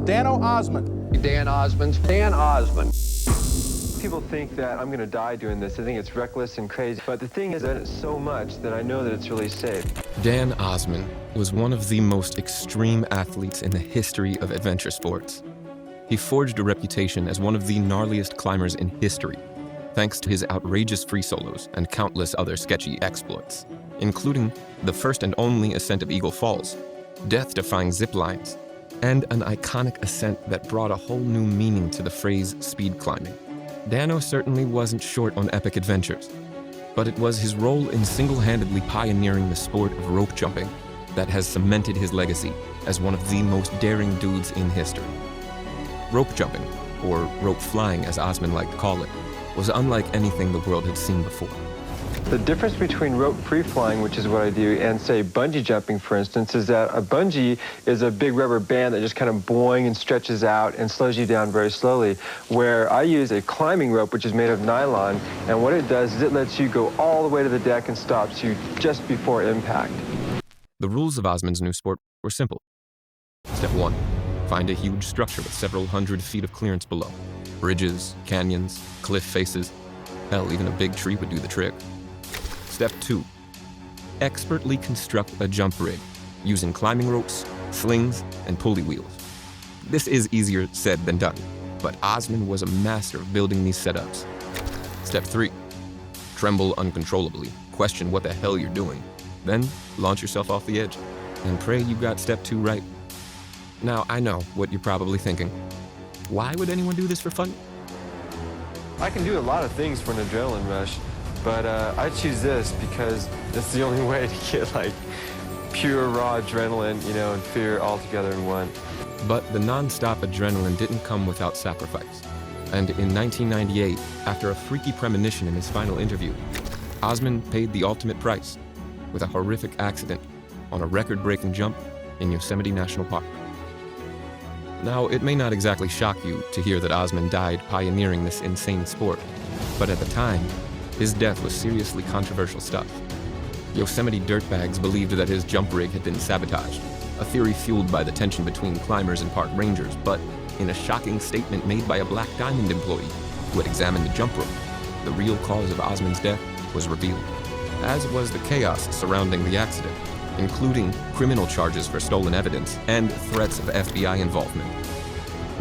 Dano Osman. Dan Osman. Dan Osman. People think that I'm going to die doing this. I think it's reckless and crazy. But the thing is that it's so much that I know that it's really safe. Dan Osman was one of the most extreme athletes in the history of adventure sports. He forged a reputation as one of the gnarliest climbers in history, thanks to his outrageous free solos and countless other sketchy exploits, including the first and only ascent of Eagle Falls, death-defying zip lines, and an iconic ascent that brought a whole new meaning to the phrase speed climbing. Dano certainly wasn't short on epic adventures, but it was his role in single-handedly pioneering the sport of rope jumping that has cemented his legacy as one of the most daring dudes in history. Rope jumping, or rope flying as Osman liked to call it, was unlike anything the world had seen before. The difference between rope free flying, which is what I do, and say bungee jumping, for instance, is that a bungee is a big rubber band that just kind of boing and stretches out and slows you down very slowly, where I use a climbing rope, which is made of nylon, and what it does is it lets you go all the way to the deck and stops you just before impact. The rules of Osman's new sport were simple. Step 1. Find a huge structure with several hundred feet of clearance below. Bridges, canyons, cliff faces. Hell, even a big tree would do the trick. Step 2. Expertly construct a jump rig using climbing ropes, slings, and pulley wheels. This is easier said than done, but Osman was a master of building these setups. Step 3. Tremble uncontrollably, question what the hell you're doing, then launch yourself off the edge, and pray you got step 2 right. Now, I know what you're probably thinking. Why would anyone do this for fun? I can do a lot of things for an adrenaline rush, but I choose this because it's the only way to get like pure raw adrenaline, and fear all together in one. But the non-stop adrenaline didn't come without sacrifice. And in 1998, after a freaky premonition in his final interview, Osman paid the ultimate price with a horrific accident on a record-breaking jump in Yosemite National Park. Now, it may not exactly shock you to hear that Osman died pioneering this insane sport, but at the time, his death was seriously controversial stuff. Yosemite dirtbags believed that his jump rig had been sabotaged, a theory fueled by the tension between climbers and park rangers, but in a shocking statement made by a Black Diamond employee who had examined the jump rope, the real cause of Osman's death was revealed, as was the chaos surrounding the accident, including criminal charges for stolen evidence and threats of FBI involvement.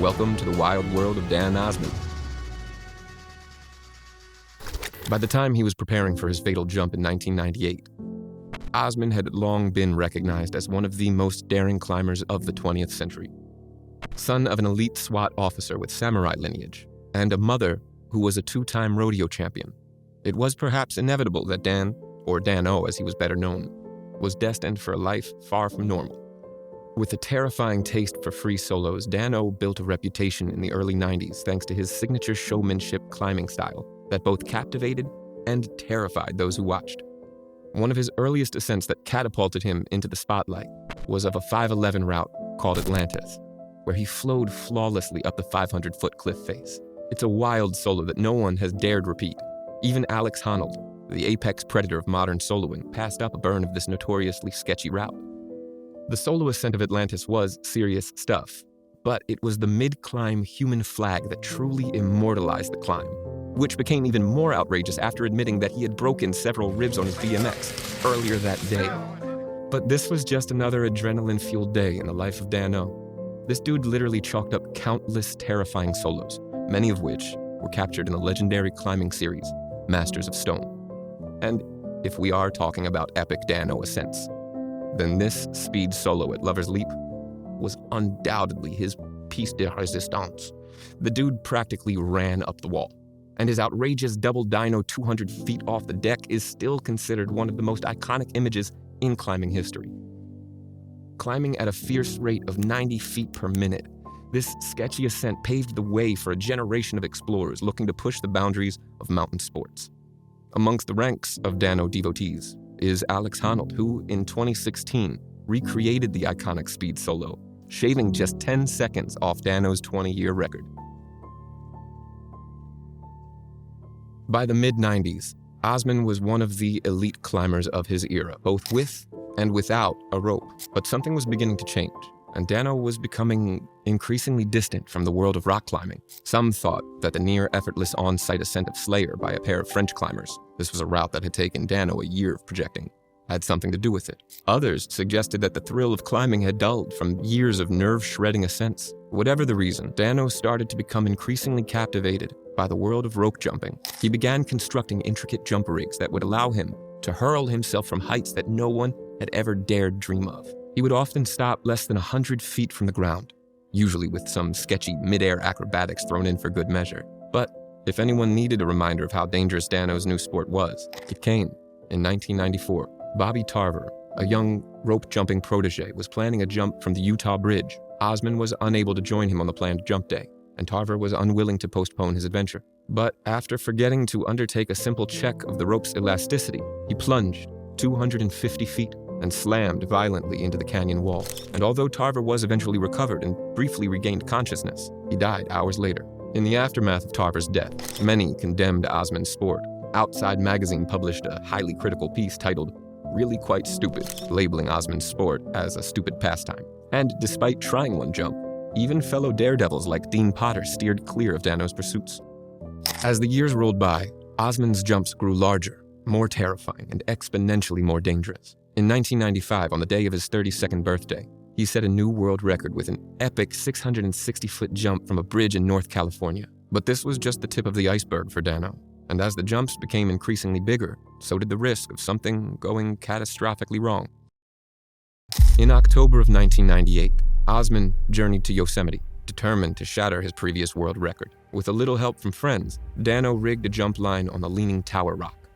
Welcome to the wild world of Dan Osman. By the time he was preparing for his fatal jump in 1998, Osman had long been recognized as one of the most daring climbers of the 20th century. Son of an elite SWAT officer with samurai lineage, and a mother who was a 2-time rodeo champion, it was perhaps inevitable that Dan, or Dano as he was better known, was destined for a life far from normal. With a terrifying taste for free solos, Dano built a reputation in the early 90s thanks to his signature showmanship climbing style that both captivated and terrified those who watched. One of his earliest ascents that catapulted him into the spotlight was of a 5'11" route called Atlantis, where he flowed flawlessly up the 500-foot cliff face. It's a wild solo that no one has dared repeat. Even Alex Honnold, the apex predator of modern soloing, passed up a burn of this notoriously sketchy route. The solo ascent of Atlantis was serious stuff, but it was the mid-climb human flag that truly immortalized the climb, which became even more outrageous after admitting that he had broken several ribs on his BMX earlier that day. But this was just another adrenaline-fueled day in the life of Dano. This dude literally chalked up countless terrifying solos, many of which were captured in the legendary climbing series, Masters of Stone. And if we are talking about epic Dano ascents, then this speed solo at Lover's Leap was undoubtedly his piece de resistance. The dude practically ran up the wall, and his outrageous double dyno 200 feet off the deck is still considered one of the most iconic images in climbing history. Climbing at a fierce rate of 90 feet per minute, this sketchy ascent paved the way for a generation of explorers looking to push the boundaries of mountain sports. Amongst the ranks of Dano devotees is Alex Honnold, who in 2016 recreated the iconic speed solo, shaving just 10 seconds off Dano's 20-year record. By the mid-90s, Osman was one of the elite climbers of his era, both with and without a rope. But something was beginning to change, and Dano was becoming increasingly distant from the world of rock climbing. Some thought that the near-effortless on-site ascent of Slayer by a pair of French climbers, this was a route that had taken Dano a year of projecting, had something to do with it. Others suggested that the thrill of climbing had dulled from years of nerve-shredding ascents. Whatever the reason, Dano started to become increasingly captivated by the world of rope jumping. He began constructing intricate jump rigs that would allow him to hurl himself from heights that no one had ever dared dream of. He would often stop less than 100 feet from the ground, usually with some sketchy mid-air acrobatics thrown in for good measure. But if anyone needed a reminder of how dangerous Dano's new sport was, it came in 1994. Bobby Tarver, a young rope-jumping protege, was planning a jump from the Utah Bridge. Osman was unable to join him on the planned jump day, and Tarver was unwilling to postpone his adventure. But after forgetting to undertake a simple check of the rope's elasticity, he plunged 250 feet and slammed violently into the canyon wall. And although Tarver was eventually recovered and briefly regained consciousness, he died hours later. In the aftermath of Tarver's death, many condemned Osman's sport. Outside magazine published a highly critical piece titled "Really Quite Stupid," labeling Osman's sport as a stupid pastime. And despite trying one jump, even fellow daredevils like Dean Potter steered clear of Dano's pursuits. As the years rolled by, Osman's jumps grew larger, more terrifying, and exponentially more dangerous. In 1995, on the day of his 32nd birthday, he set a new world record with an epic 660-foot jump from a bridge in North California. But this was just the tip of the iceberg for Dano. And as the jumps became increasingly bigger, so did the risk of something going catastrophically wrong. In October of 1998, Osman journeyed to Yosemite, determined to shatter his previous world record. With a little help from friends, Dano rigged a jump line on the Leaning Tower Rock,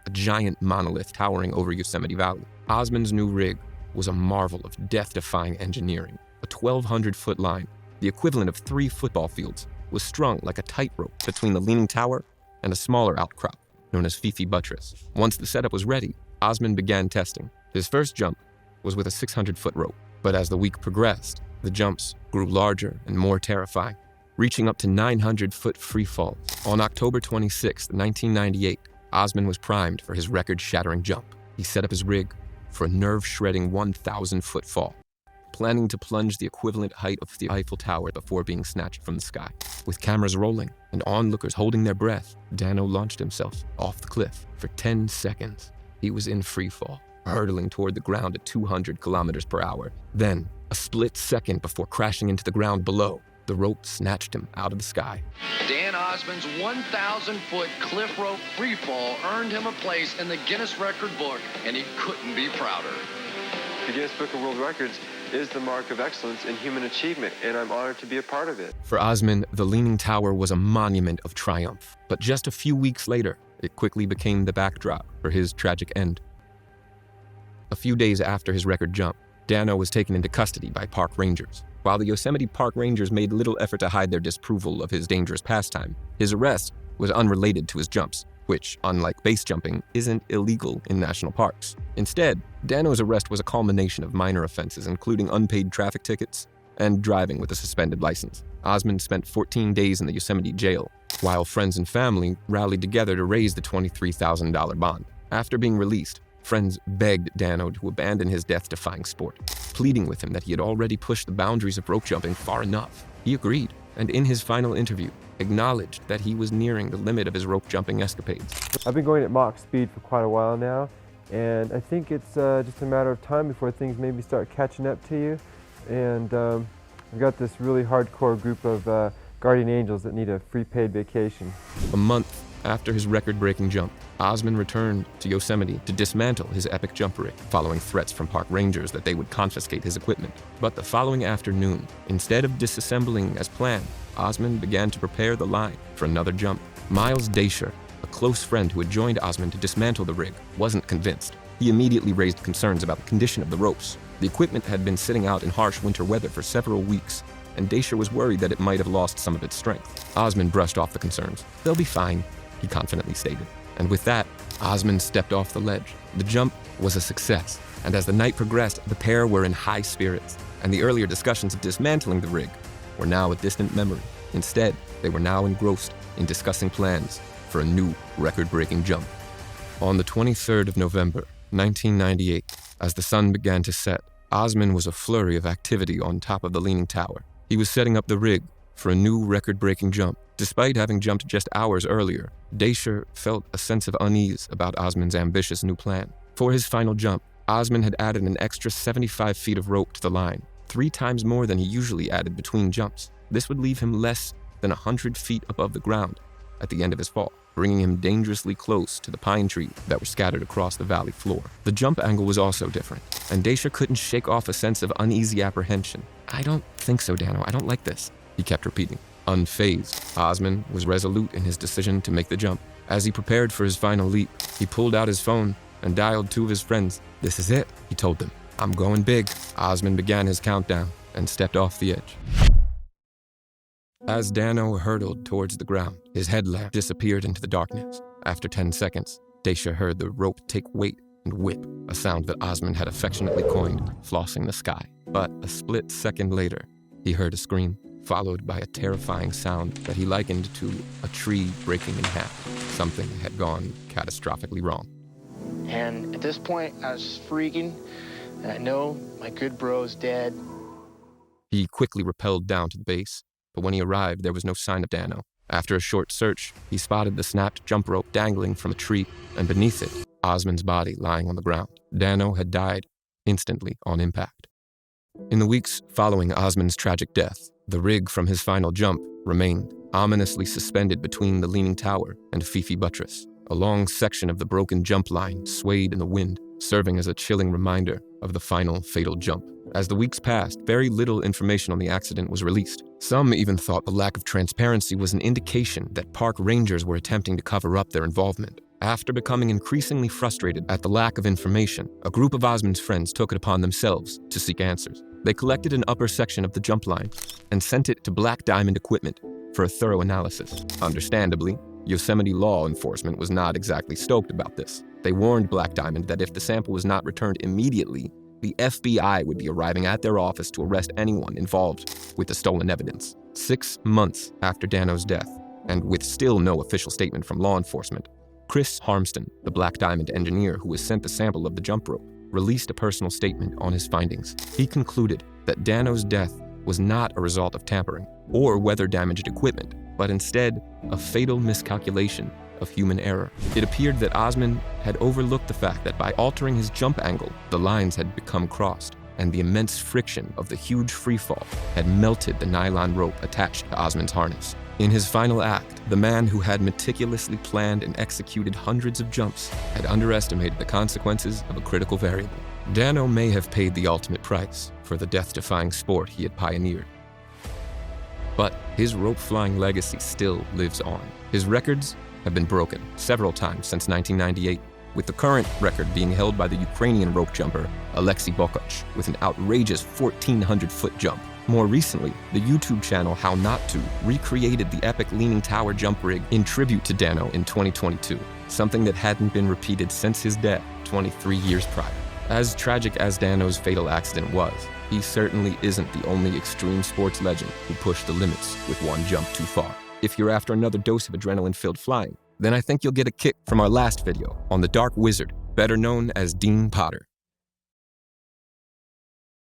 a giant monolith towering over Yosemite Valley. Osman's new rig was a marvel of death-defying engineering. A 1,200-foot line, the equivalent of 3 football fields, was strung like a tightrope between the Leaning Tower and a smaller outcrop known as Fifi Buttress. Once the setup was ready, Osman began testing. His first jump was with a 600-foot rope, but as the week progressed, the jumps grew larger and more terrifying, reaching up to 900-foot free fall. On October 26, 1998, Osman was primed for his record-shattering jump. He set up his rig for a nerve-shredding 1,000-foot fall, planning to plunge the equivalent height of the Eiffel Tower before being snatched from the sky. With cameras rolling and onlookers holding their breath, Dano launched himself off the cliff. For 10 seconds, he was in free fall, hurtling toward the ground at 200 kilometers per hour. Then, a split second before crashing into the ground below, the rope snatched him out of the sky. Dan Osman's 1,000-foot cliff rope freefall earned him a place in the Guinness Record Book, and he couldn't be prouder. The Guinness Book of World Records is the mark of excellence in human achievement, and I'm honored to be a part of it. For Osman, the Leaning Tower was a monument of triumph. But just a few weeks later, it quickly became the backdrop for his tragic end. A few days after his record jump, Dano was taken into custody by park rangers. While the Yosemite Park Rangers made little effort to hide their disapproval of his dangerous pastime, his arrest was unrelated to his jumps, which, unlike base jumping, isn't illegal in national parks. Instead, Dano's arrest was a culmination of minor offenses, including unpaid traffic tickets and driving with a suspended license. Osman spent 14 days in the Yosemite jail, while friends and family rallied together to raise the $23,000 bond. After being released, friends begged Dano to abandon his death-defying sport, pleading with him that he had already pushed the boundaries of rope jumping far enough. He agreed, and in his final interview, acknowledged that he was nearing the limit of his rope jumping escapades. I've been going at Mach speed for quite a while now, and I think it's just a matter of time before things maybe start catching up to you. And I've got this really hardcore group of guardian angels that need a free paid vacation. A month after his record-breaking jump, Osman returned to Yosemite to dismantle his epic jump rig, following threats from park rangers that they would confiscate his equipment. But the following afternoon, instead of disassembling as planned, Osman began to prepare the line for another jump. Miles Daisher, a close friend who had joined Osman to dismantle the rig, wasn't convinced. He immediately raised concerns about the condition of the ropes. The equipment had been sitting out in harsh winter weather for several weeks, and Daisher was worried that it might have lost some of its strength. Osman brushed off the concerns. "They'll be fine," he confidently stated. And with that, Osman stepped off the ledge. The jump was a success, and as the night progressed, the pair were in high spirits, and the earlier discussions of dismantling the rig were now a distant memory. Instead, they were now engrossed in discussing plans for a new record-breaking jump. On the 23rd of November, 1998. As the sun began to set, Osman was a flurry of activity on top of the leaning tower. He was setting up the rig for a new record-breaking jump. Despite having jumped just hours earlier, Daisher felt a sense of unease about Osman's ambitious new plan. For his final jump, Osman had added an extra 75 feet of rope to the line, 3 times more than he usually added between jumps. This would leave him less than 100 feet above the ground at the end of his fall, bringing him dangerously close to the pine trees that were scattered across the valley floor. The jump angle was also different, and Daisher couldn't shake off a sense of uneasy apprehension. "I don't think so, Dano. I don't like this," he kept repeating. Unfazed, Osman was resolute in his decision to make the jump. As he prepared for his final leap, he pulled out his phone and dialed 2 of his friends. "This is it," he told them. "I'm going big." Osman began his countdown and stepped off the edge. As Dano hurtled towards the ground, his headlamp disappeared into the darkness. After 10 seconds, Daisher heard the rope take weight and whip, a sound that Osman had affectionately coined flossing the sky. But a split second later, he heard a scream, followed by a terrifying sound that he likened to a tree breaking in half. Something had gone catastrophically wrong. And at this point, I was freaking, and I know my good bro's dead. He quickly rappelled down to the base, but when he arrived, there was no sign of Dano. After a short search, he spotted the snapped jump rope dangling from a tree, and beneath it, Osman's body lying on the ground. Dano had died instantly on impact. In the weeks following Osman's tragic death, the rig from his final jump remained ominously suspended between the leaning tower and Fifi buttress. A long section of the broken jump line swayed in the wind, serving as a chilling reminder of the final fatal jump. As the weeks passed, very little information on the accident was released. Some even thought the lack of transparency was an indication that park rangers were attempting to cover up their involvement. After becoming increasingly frustrated at the lack of information, a group of Osman's friends took it upon themselves to seek answers. They collected an upper section of the jump line and sent it to Black Diamond Equipment for a thorough analysis. Understandably, Yosemite law enforcement was not exactly stoked about this. They warned Black Diamond that if the sample was not returned immediately, the FBI would be arriving at their office to arrest anyone involved with the stolen evidence. 6 months after Dano's death, and with still no official statement from law enforcement, Chris Harmston, the Black Diamond engineer who was sent the sample of the jump rope, released a personal statement on his findings. He concluded that Dano's death was not a result of tampering or weather-damaged equipment, but instead a fatal miscalculation of human error. It appeared that Osman had overlooked the fact that by altering his jump angle, the lines had become crossed, and the immense friction of the huge freefall had melted the nylon rope attached to Osman's harness. In his final act, the man who had meticulously planned and executed hundreds of jumps had underestimated the consequences of a critical variable. Dano may have paid the ultimate price for the death-defying sport he had pioneered, but his rope-flying legacy still lives on. His records have been broken several times since 1998, with the current record being held by the Ukrainian rope jumper Alexei Bokach with an outrageous 1,400-foot jump. More recently, the YouTube channel How Not To recreated the epic leaning tower jump rig in tribute to Dano in 2022, something that hadn't been repeated since his death 23 years prior. As tragic as Dano's fatal accident was, he certainly isn't the only extreme sports legend who pushed the limits with one jump too far. If you're after another dose of adrenaline-filled flying, then I think you'll get a kick from our last video on the Dark Wizard, better known as Dean Potter.